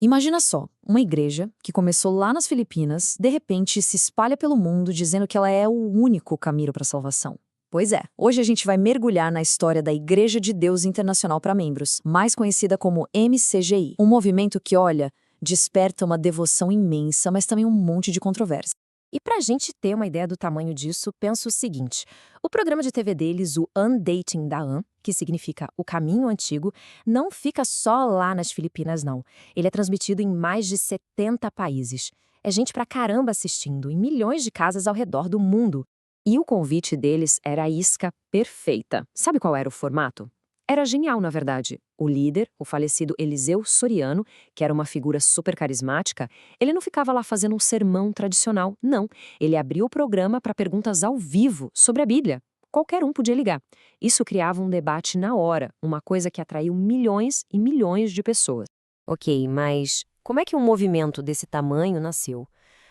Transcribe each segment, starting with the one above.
Imagina só, uma igreja que começou lá nas Filipinas, de repente se espalha pelo mundo dizendo que ela é o único caminho para a salvação. Pois é, hoje a gente vai mergulhar na história da Igreja de Deus Internacional para Membros, mais conhecida como MCGI, um movimento que, olha, desperta uma devoção imensa, mas também um monte de controvérsia. E para a gente ter uma ideia do tamanho disso, pensa o seguinte: o programa de TV deles, o Undating Daan, que significa o caminho antigo, não fica só lá nas Filipinas, não. Ele é transmitido em mais de 70 países. É gente pra caramba assistindo, em milhões de casas ao redor do mundo. E o convite deles era a isca perfeita. Sabe qual era o formato? Era genial, na verdade. O líder, o falecido Eliseu Soriano, que era uma figura super carismática, ele não ficava lá fazendo um sermão tradicional, não. Ele abriu o programa para perguntas ao vivo sobre a Bíblia. Qualquer um podia ligar. Isso criava um debate na hora, uma coisa que atraiu milhões e milhões de pessoas. Ok, mas como é que um movimento desse tamanho nasceu?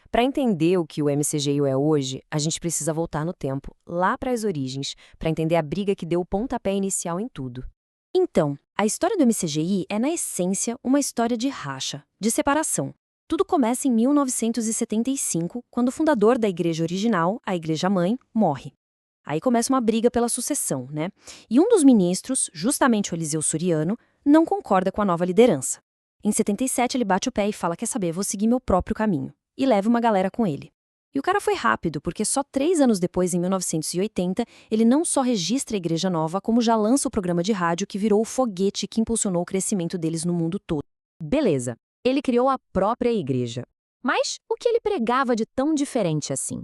Para entender o que o MCGI é hoje, a gente precisa voltar no tempo, lá para as origens, para entender a briga que deu o pontapé inicial em tudo. Então, a história do MCGI é, na essência, uma história de racha, de separação. Tudo começa em 1975, quando o fundador da igreja original, a Igreja Mãe, morre. Aí começa uma briga pela sucessão, né? E um dos ministros, justamente o Eliseu Soriano, não concorda com a nova liderança. Em 77, ele bate o pé e fala: quer saber, vou seguir meu próprio caminho. E leva uma galera com ele. E o cara foi rápido, porque só 3 anos depois, em 1980, ele não só registra a Igreja Nova, como já lança o programa de rádio que virou o foguete que impulsionou o crescimento deles no mundo todo. Beleza, ele criou a própria igreja. Mas o que ele pregava de tão diferente assim?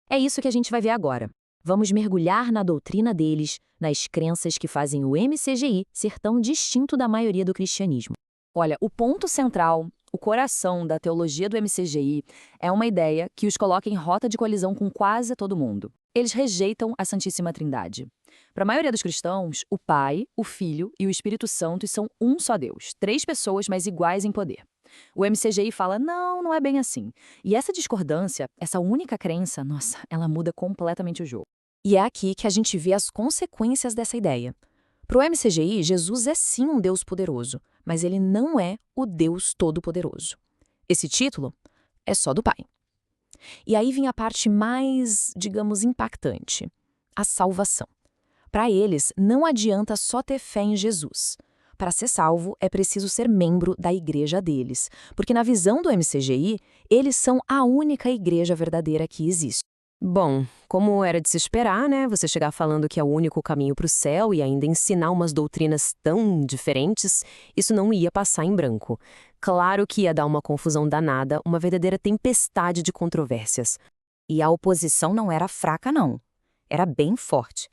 É isso que a gente vai ver agora. Vamos mergulhar na doutrina deles, nas crenças que fazem o MCGI ser tão distinto da maioria do cristianismo. Olha, o ponto central, o coração da teologia do MCGI é uma ideia que os coloca em rota de colisão com quase todo mundo. Eles rejeitam a Santíssima Trindade. Para a maioria dos cristãos, o Pai, o Filho e o Espírito Santo são um só Deus, 3 pessoas, mas iguais em poder. O MCGI fala: não, não é bem assim. E essa discordância, essa única crença, nossa, ela muda completamente o jogo. E é aqui que a gente vê as consequências dessa ideia. Para o MCGI, Jesus é sim um Deus poderoso, mas ele não é o Deus Todo-Poderoso. Esse título é só do Pai. E aí vem a parte mais, digamos, impactante: a salvação. Para eles, não adianta só ter fé em Jesus. Para ser salvo, é preciso ser membro da igreja deles, porque na visão do MCGI, eles são a única igreja verdadeira que existe. Bom, como era de se esperar, né? Você chegar falando que é o único caminho para o céu e ainda ensinar umas doutrinas tão diferentes, isso não ia passar em branco. Claro que ia dar uma confusão danada, uma verdadeira tempestade de controvérsias. E a oposição não era fraca, não. Era bem forte.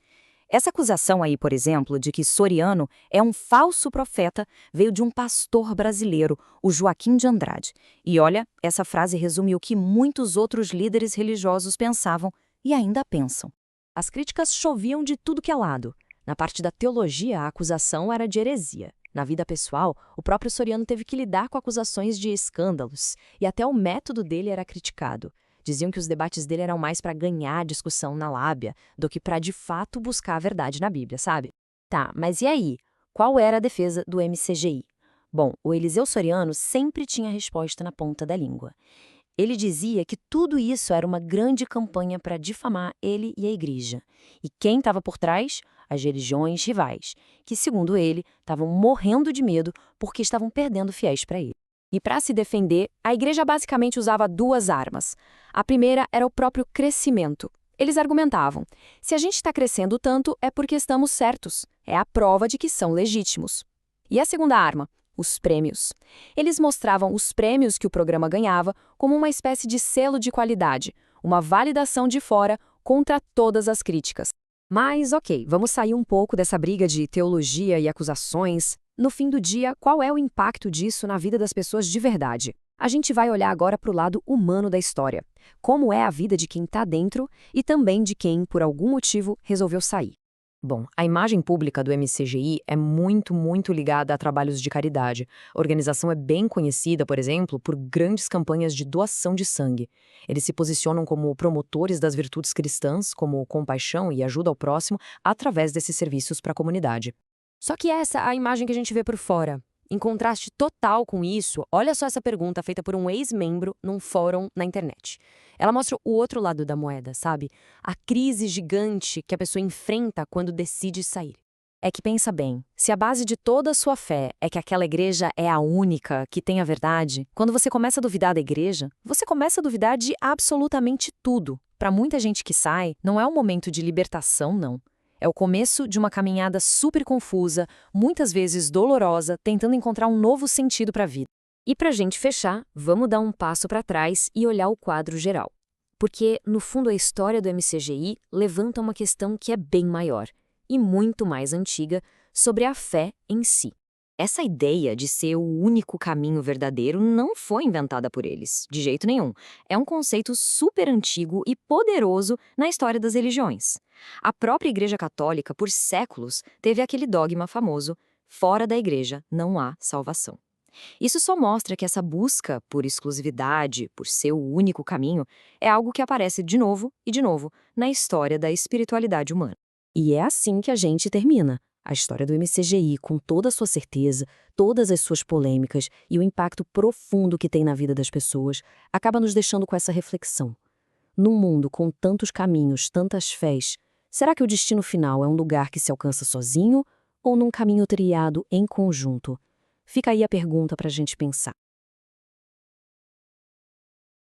Essa acusação aí, por exemplo, de que Soriano é um falso profeta, veio de um pastor brasileiro, o Joaquim de Andrade. E olha, essa frase resume o que muitos outros líderes religiosos pensavam e ainda pensam. As críticas choviam de tudo que é lado. Na parte da teologia, a acusação era de heresia. Na vida pessoal, o próprio Soriano teve que lidar com acusações de escândalos, e até o método dele era criticado. Diziam que os debates dele eram mais para ganhar a discussão na lábia do que para de fato buscar a verdade na Bíblia, sabe? Tá, mas e aí? Qual era a defesa do MCGI? Bom, o Eliseu Soriano sempre tinha a resposta na ponta da língua. Ele dizia que tudo isso era uma grande campanha para difamar ele e a igreja. E quem estava por trás? As religiões rivais, que, segundo ele, estavam morrendo de medo porque estavam perdendo fiéis para ele. E para se defender, a igreja basicamente usava 2 armas. A primeira era o próprio crescimento. Eles argumentavam: se a gente está crescendo tanto, é porque estamos certos. É a prova de que são legítimos. E a segunda arma? Os prêmios. Eles mostravam os prêmios que o programa ganhava como uma espécie de selo de qualidade, uma validação de fora contra todas as críticas. Mas, ok, vamos sair um pouco dessa briga de teologia e acusações. No fim do dia, qual é o impacto disso na vida das pessoas de verdade? A gente vai olhar agora para o lado humano da história. Como é a vida de quem está dentro e também de quem, por algum motivo, resolveu sair. Bom, a imagem pública do MCGI é muito ligada a trabalhos de caridade. A organização é bem conhecida, por exemplo, por grandes campanhas de doação de sangue. Eles se posicionam como promotores das virtudes cristãs, como compaixão e ajuda ao próximo, através desses serviços para a comunidade. Só que essa é a imagem que a gente vê por fora. Em contraste total com isso, olha só essa pergunta feita por um ex-membro num fórum na internet. Ela mostra o outro lado da moeda, sabe? A crise gigante que a pessoa enfrenta quando decide sair. É que pensa bem, se a base de toda a sua fé é que aquela igreja é a única que tem a verdade, quando você começa a duvidar da igreja, você começa a duvidar de absolutamente tudo. Para muita gente que sai, não é um momento de libertação, não. É o começo de uma caminhada super confusa, muitas vezes dolorosa, tentando encontrar um novo sentido para a vida. E para a gente fechar, vamos dar um passo para trás e olhar o quadro geral. Porque, no fundo, a história do MCGI levanta uma questão que é bem maior e muito mais antiga sobre a fé em si. Essa ideia de ser o único caminho verdadeiro não foi inventada por eles, de jeito nenhum. É um conceito super antigo e poderoso na história das religiões. A própria Igreja Católica, por séculos, teve aquele dogma famoso: fora da igreja não há salvação. Isso só mostra que essa busca por exclusividade, por ser o único caminho, é algo que aparece de novo e de novo na história da espiritualidade humana. E é assim que a gente termina. A história do MCGI, com toda a sua certeza, todas as suas polêmicas e o impacto profundo que tem na vida das pessoas, acaba nos deixando com essa reflexão. Num mundo com tantos caminhos, tantas fés, será que o destino final é um lugar que se alcança sozinho ou num caminho trilhado em conjunto? Fica aí a pergunta para a gente pensar.